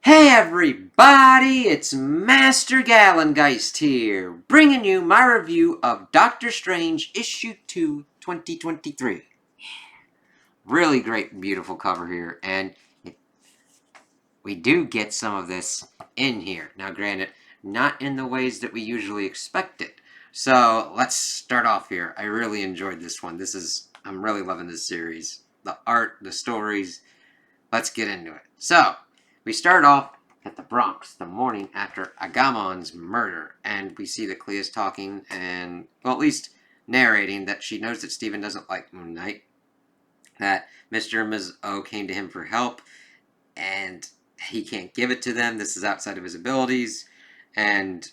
Hey everybody, it's Master Gallengeist here, bringing you my review of Doctor Strange Issue 2, 2023. Really great, beautiful cover here, and we do get some of this in here. Now granted, not in the ways that we usually expect it. So, let's start off here. I really enjoyed this one. I'm really loving this series. The art, the stories, let's get into it. So, we start off at the Bronx the morning after Agamon's murder, and we see that Clea's talking and, well, at least narrating that she knows that Stephen doesn't like Moon Knight, that Mr. and Ms. O came to him for help, and he can't give it to them. This is outside of his abilities, and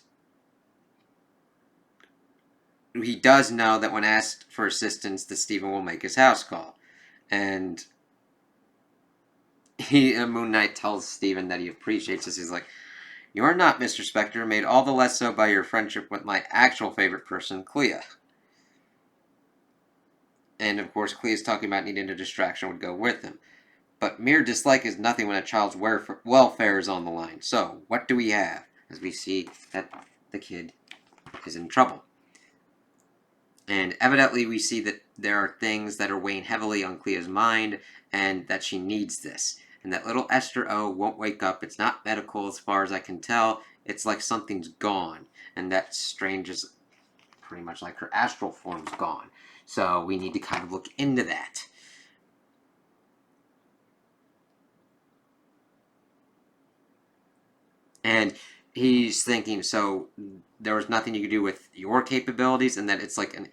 he does know that when asked for assistance, that Stephen will make his house call, and Moon Knight tells Stephen that he appreciates this. He's like, "You're not, Mr. Spectre, made all the less so by your friendship with my actual favorite person, Clea." And of course, Clea's talking about needing a distraction would go with him. But mere dislike is nothing when a child's welfare is on the line. So, what do we have? As we see that the kid is in trouble. And evidently we see that there are things that are weighing heavily on Clea's mind, and that she needs this. And that little Esther O won't wake up. It's not medical as far as I can tell. It's like something's gone. And that Strange is pretty much like her astral form's gone. So we need to kind of look into that. And he's thinking, so there was nothing you could do with your capabilities, and that it's like an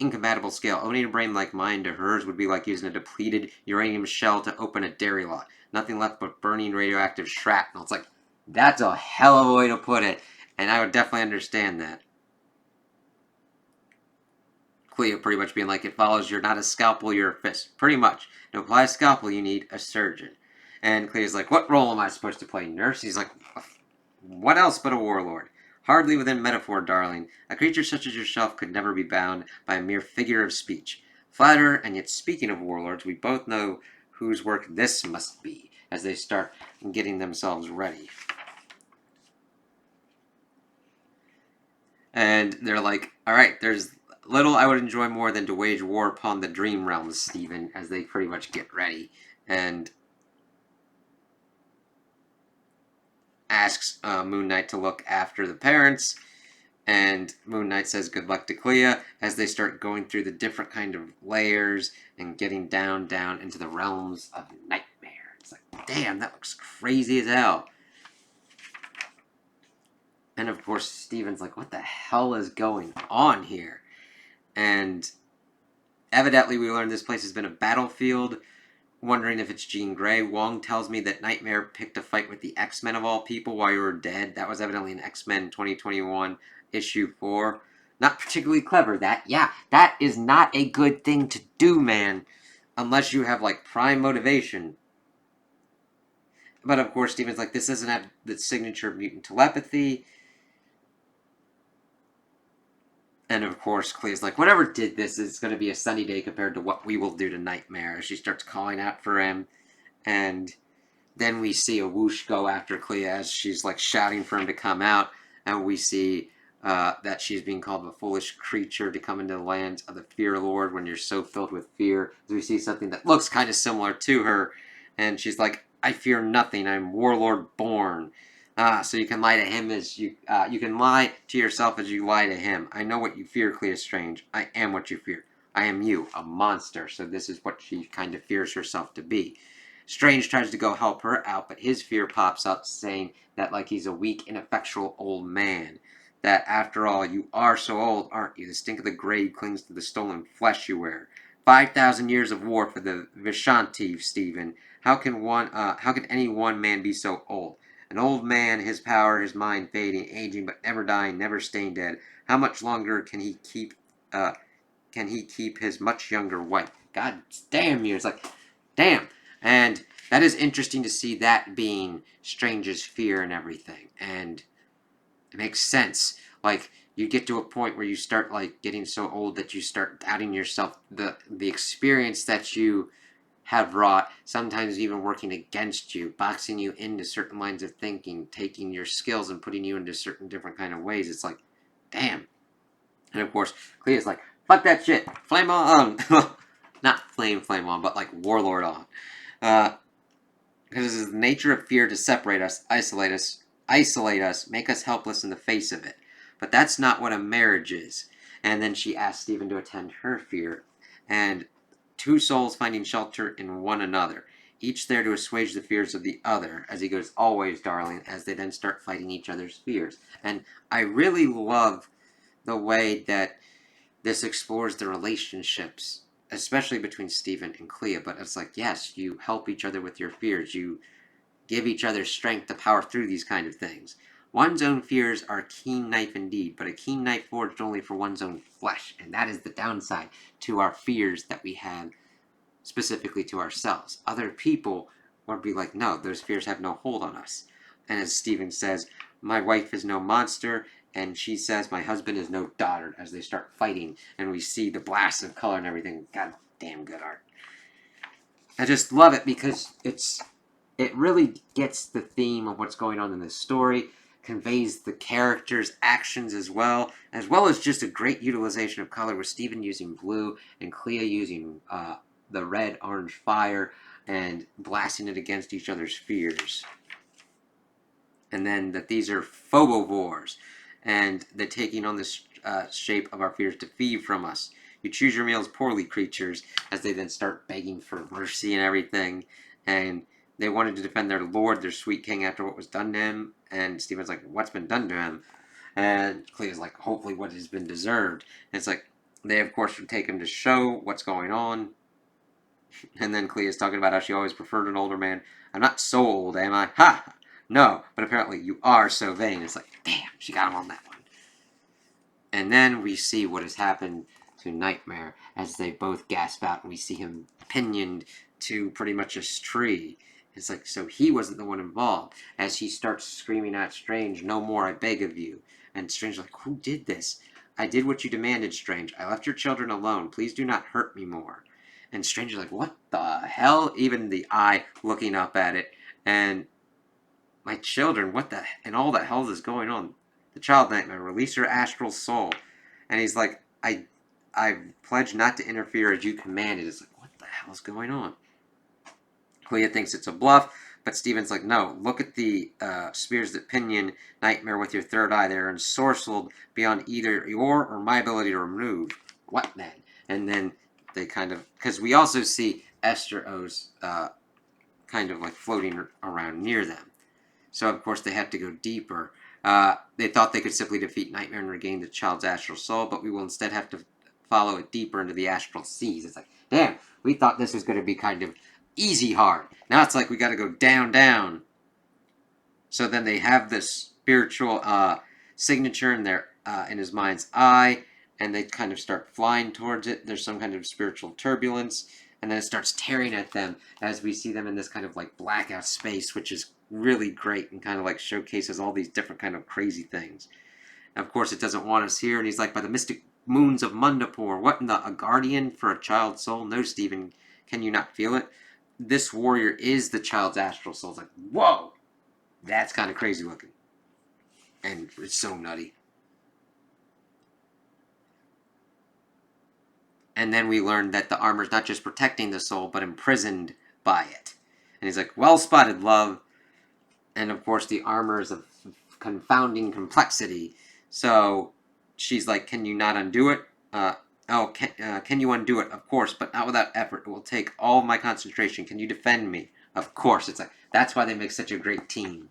incompatible scale. Owning a brain like mine to hers would be like using a depleted uranium shell to open a dairy lot. Nothing left but burning radioactive shrapnel. It's like, that's a hell of a way to put it, and I would definitely understand that. Clea pretty much being like, it follows you're not a scalpel, you're a fist. Pretty much. To apply a scalpel, you need a surgeon. And Clea's like, what role am I supposed to play, nurse? He's like, what else but a warlord? Hardly within metaphor, darling. A creature such as yourself could never be bound by a mere figure of speech. Flatterer, and yet speaking of warlords, we both know whose work this must be, as they start getting themselves ready. And they're like, alright, there's little I would enjoy more than to wage war upon the dream realms, Stephen, as they pretty much get ready. And asks Moon Knight to look after the parents, and Moon Knight says good luck to Clea as they start going through the different kind of layers and getting down into the realms of nightmare. It's like, damn, that looks crazy as hell. And of course, Steven's like, what the hell is going on here? And evidently we learned this place has been a battlefield. Wondering if it's Jean Grey. Wong tells me that Nightmare picked a fight with the X-Men of all people while you were dead. That was evidently an X-Men 2021 issue 4. Not particularly clever. That is not a good thing to do, man. Unless you have, like, prime motivation. But of course, Steven's like, this doesn't have the signature of mutant telepathy. And of course, Clea's like, whatever did this is going to be a sunny day compared to what we will do to Nightmare. She starts calling out for him. And then we see a whoosh go after Clea as she's like shouting for him to come out. And we see that she's being called a foolish creature to come into the lands of the Fear Lord when you're so filled with fear. As we see something that looks kind of similar to her. And she's like, I fear nothing. I'm Warlord born. So you can lie to him as you can lie to yourself as you lie to him. I know what you fear, Clea Strange. I am what you fear. I am you, a monster. So this is what she kind of fears herself to be. Strange tries to go help her out, but his fear pops up, saying that like he's a weak, ineffectual old man. That after all, you are so old, aren't you? The stink of the grave clings to the stolen flesh you wear. 5,000 years of war for the Vishanti, Stephen. How can any one man be so old? An old man, his power, his mind fading, aging, but never dying, never staying dead. How much longer can he keep his much younger wife? God damn you! It's like, damn. And that is interesting to see that being Strange's fear and everything. And it makes sense. Like, you get to a point where you start, like, getting so old that you start doubting yourself. The experience that you have wrought, sometimes even working against you, boxing you into certain lines of thinking, taking your skills and putting you into certain different kind of ways. It's like, damn. And of course, Clea's like, fuck that shit, flame on. Not flame on, but like warlord on. Because it is the nature of fear to separate us, isolate us, make us helpless in the face of it. But that's not what a marriage is. And then she asks Stephen to attend her fear. And two souls finding shelter in one another, each there to assuage the fears of the other, as he goes, always, darling, as they then start fighting each other's fears. And I really love the way that this explores the relationships, especially between Stephen and Clea. But it's like, yes, you help each other with your fears. You give each other strength to power through these kind of things. One's own fears are a keen knife indeed, but a keen knife forged only for one's own flesh. And that is the downside to our fears that we have specifically to ourselves. Other people would be like, no, those fears have no hold on us. And as Stephen says, my wife is no monster, and she says my husband is no daughter, as they start fighting, and we see the blasts of color and everything. God damn good art. I just love it because it really gets the theme of what's going on in this story, conveys the characters' actions as well as just a great utilization of color with Stephen using blue and Clea using the red orange fire and blasting it against each other's fears. And then that these are phobovores, and they're taking on the shape of our fears to feed from us. You choose your meals poorly, creatures, as they then start begging for mercy and everything. And they wanted to defend their lord, their sweet king, after what was done to him. And Stephen's like, what's been done to him? And Clea's like, hopefully what has been deserved. And it's like, they of course would take him to show what's going on. And then Clea's talking about how she always preferred an older man. I'm not so old, am I? Ha! No, but apparently you are so vain. It's like, damn, she got him on that one. And then we see what has happened to Nightmare as they both gasp out, and we see him pinioned to pretty much a tree. It's like, so he wasn't the one involved. As he starts screaming at Strange, no more, I beg of you. And Strange's like, who did this? I did what you demanded, Strange. I left your children alone. Please do not hurt me more. And Strange is like, what the hell? Even the eye looking up at it. And my children, what the, and all the hell is going on? The child Nightmare, release your astral soul. And he's like, I pledge not to interfere as you commanded. It's like, what the hell is going on? Clea thinks it's a bluff, but Stephen's like, no, look at the spears that pinion Nightmare with your third eye. They're ensorcelled beyond either your or my ability to remove. What then? And then they kind of, because we also see Esther O's kind of like floating around near them. So of course they had to go deeper. They thought they could simply defeat Nightmare and regain the child's astral soul, but we will instead have to follow it deeper into the astral seas. It's like, damn, we thought this was going to be kind of easy hard. Now it's like we got to go down, down. So then they have this spiritual signature in their in his mind's eye, and they kind of start flying towards it. There's some kind of spiritual turbulence, and then it starts tearing at them as we see them in this kind of like blackout space, which is really great and kind of like showcases all these different kind of crazy things. And of course, it doesn't want us here, and he's like, by the mystic moons of Mundapur, what in the, a guardian for a child's soul? No, Stephen, can you not feel it? This warrior is the child's astral soul. It's like, whoa, that's kind of crazy looking. And it's so nutty. And then we learn that the armor is not just protecting the soul, but imprisoned by it. And he's like, well spotted, love. And of course, the armor is of confounding complexity. So she's like, can you not undo it? Can you undo it? Of course, but not without effort. It will take all of my concentration. Can you defend me? Of course. It's like, that's why they make such a great team.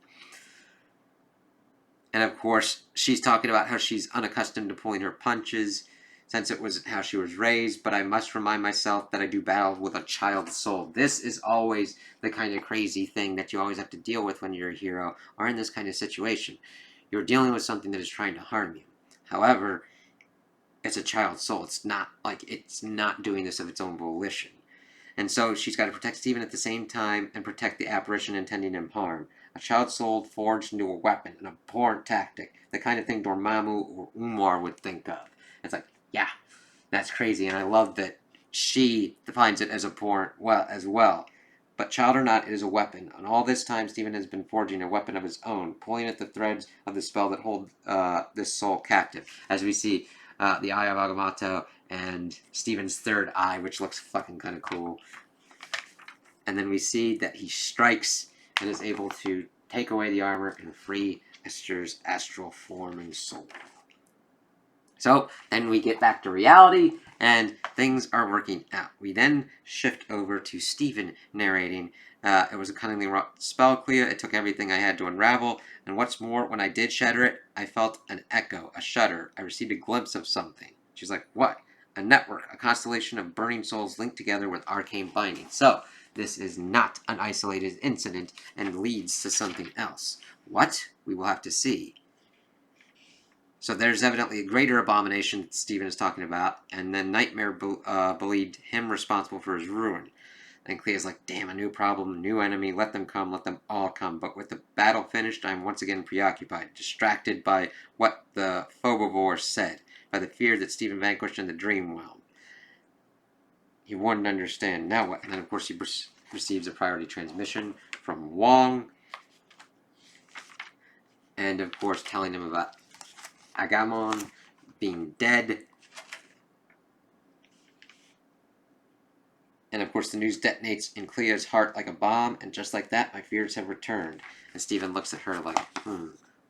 And of course, she's talking about how she's unaccustomed to pulling her punches, since it was how she was raised, but I must remind myself that I do battle with a child's soul. This is always the kind of crazy thing that you always have to deal with when you're a hero, or in this kind of situation. You're dealing with something that is trying to harm you. However, it's a child's soul. It's not doing this of its own volition. And so she's got to protect Stephen at the same time and protect the apparition intending him harm. A child's soul forged into a weapon, an abhorrent tactic, the kind of thing Dormammu or Umar would think of. It's like, yeah, that's crazy. And I love that she finds it as abhorrent as well. But child or not, it is a weapon. And all this time, Stephen has been forging a weapon of his own, pulling at the threads of the spell that hold this soul captive. As we see the Eye of Agamotto and Stephen's third eye, which looks fucking kind of cool. And then we see that he strikes and is able to take away the armor and free Esther's astral form and soul. So then we get back to reality, and things are working out. We then shift over to Stephen narrating. It was a cunningly wrought spell, Clea. It took everything I had to unravel, and what's more, when I did shatter it, I felt an echo, a shudder. I received a glimpse of something. She's like, what? A network, a constellation of burning souls linked together with arcane binding. So, this is not an isolated incident and leads to something else. What? We will have to see. So there's evidently a greater abomination that Stephen is talking about, and then Nightmare believed him responsible for his ruin. And Clea's like, damn, a new problem, new enemy, let them come, let them all come. But with the battle finished, I'm once again preoccupied, distracted by what the Phobivore said, by the fear that Stephen vanquished in the dream realm. He wouldn't understand. Now what? And then, of course, he receives a priority transmission from Wong, and, of course, telling him about Agamon being dead. And of course the news detonates in Clea's heart like a bomb, and just like that, my fears have returned. And Stephen looks at her like,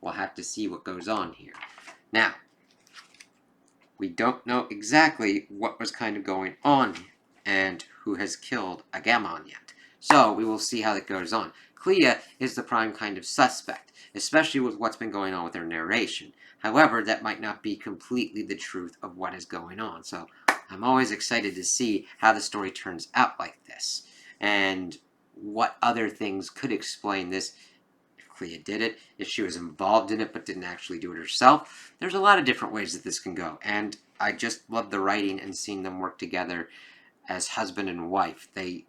we'll have to see what goes on here. Now, we don't know exactly what was kind of going on and who has killed Agamon yet. So we will see how that goes on. Clea is the prime kind of suspect, especially with what's been going on with her narration. However, that might not be completely the truth of what is going on. So I'm always excited to see how the story turns out like this, and what other things could explain this. If Clea did it, if she was involved in it but didn't actually do it herself. There's a lot of different ways that this can go, and I just love the writing and seeing them work together as husband and wife. They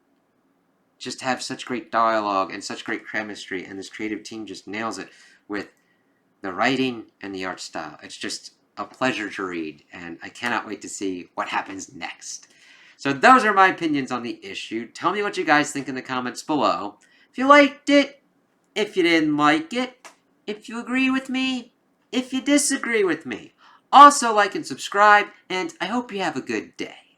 just have such great dialogue and such great chemistry, and this creative team just nails it with the writing and the art style. It's just a pleasure to read, and I cannot wait to see what happens next. So those are my opinions on the issue. Tell me what you guys think in the comments below. If you liked it, if you didn't like it, if you agree with me, if you disagree with me. Also like and subscribe, and I hope you have a good day.